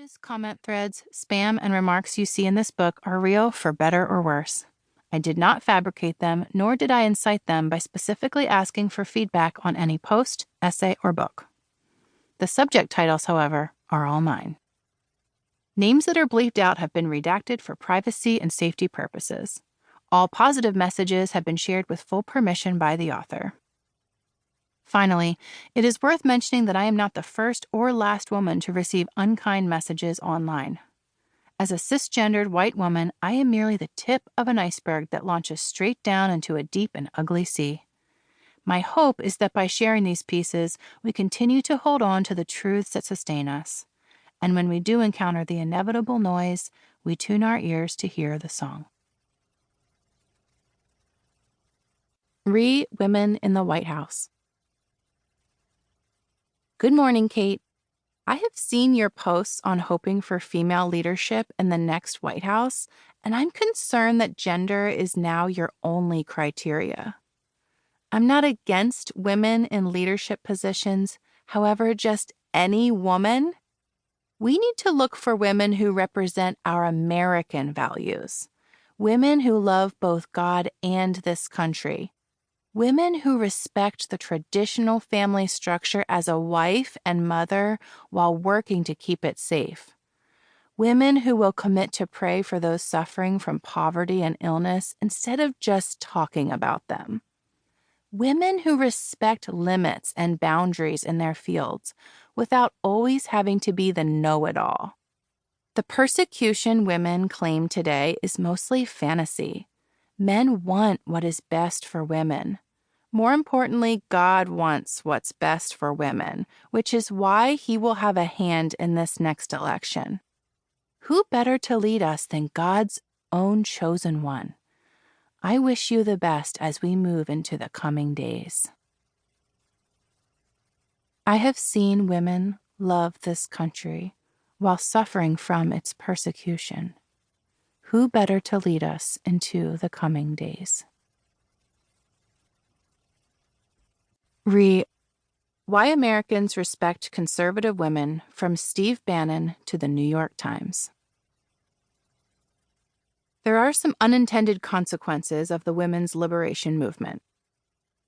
messages, comment threads, spam, and remarks you see in this book are real for better or worse. I did not fabricate them, nor did I incite them by specifically asking for feedback on any post, essay, or book. The subject titles, however, are all mine. Names that are bleeped out have been redacted for privacy and safety purposes. All positive messages have been shared with full permission by the author. Finally, it is worth mentioning that I am not the first or last woman to receive unkind messages online. As a cisgendered white woman, I am merely the tip of an iceberg that launches straight down into a deep and ugly sea. My hope is that by sharing these pieces, we continue to hold on to the truths that sustain us. And when we do encounter the inevitable noise, we tune our ears to hear the song. Women in the White House. Good morning, Kate. I have seen your posts on hoping for female leadership in the next White House, and I'm concerned that gender is now your only criteria. I'm not against women in leadership positions, however, just any woman. We need to look for women who represent our American values, women who love both God and this country. Women who respect the traditional family structure as a wife and mother while working to keep it safe. Women who will commit to pray for those suffering from poverty and illness instead of just talking about them. Women who respect limits and boundaries in their fields without always having to be the know-it-all. The persecution women claim today is mostly fantasy. Men want what is best for women. More importantly, God wants what's best for women, which is why He will have a hand in this next election. Who better to lead us than God's own chosen one? I wish you the best as we move into the coming days. I have seen women love this country while suffering from its persecution. Who better to lead us into the coming days? Why Americans Respect Conservative Women, from Steve Bannon to the New York Times. There are some unintended consequences of the women's liberation movement.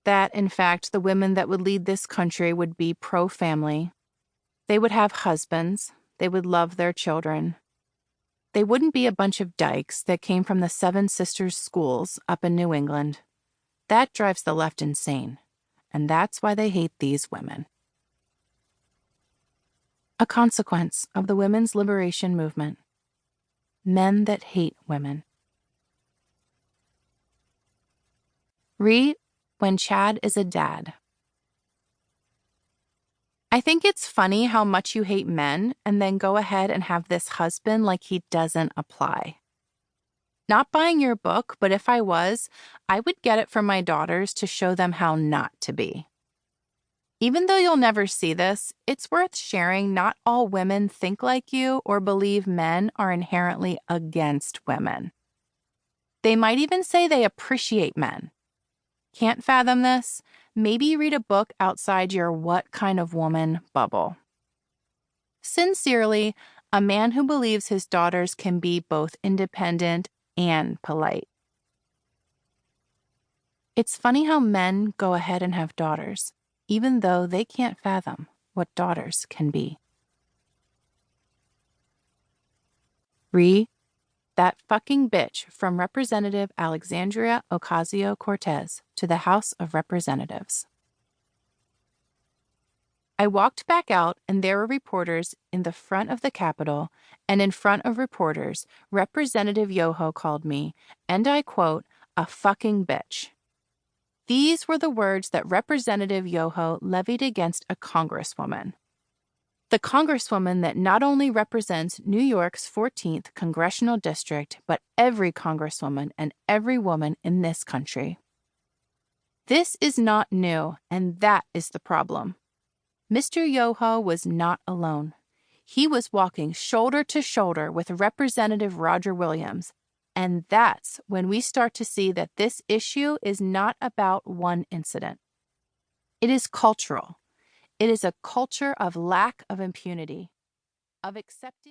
That, in fact, the women that would lead this country would be pro-family. They would have husbands. They would love their children. They wouldn't be a bunch of dykes that came from the Seven Sisters schools up in New England. That drives the left insane. And that's why they hate these women. A consequence of the women's liberation movement. Men that hate women. When Chad is a dad. I think it's funny how much you hate men and then go ahead and have this husband like he doesn't apply. Not buying your book, but if I was, I would get it for my daughters to show them how not to be. Even though you'll never see this, it's worth sharing not all women think like you or believe men are inherently against women. They might even say they appreciate men. Can't fathom this? Maybe read a book outside your what kind of woman bubble. Sincerely, a man who believes his daughters can be both independent and polite. It's funny how men go ahead and have daughters, even though they can't fathom what daughters can be. That fucking bitch from Representative Alexandria Ocasio-Cortez to the House of Representatives. I walked back out, and there were reporters in the front of the Capitol, and in front of reporters, Representative Yoho called me, and I quote, a fucking bitch. These were the words that Representative Yoho levied against a congresswoman. The congresswoman that not only represents New York's 14th congressional district, but every congresswoman and every woman in this country. This is not new, and that is the problem. Mr. Yoho was not alone. He was walking shoulder to shoulder with Representative Roger Williams, and that's when we start to see that this issue is not about one incident. It is cultural. It is a culture of lack of impunity, of accepting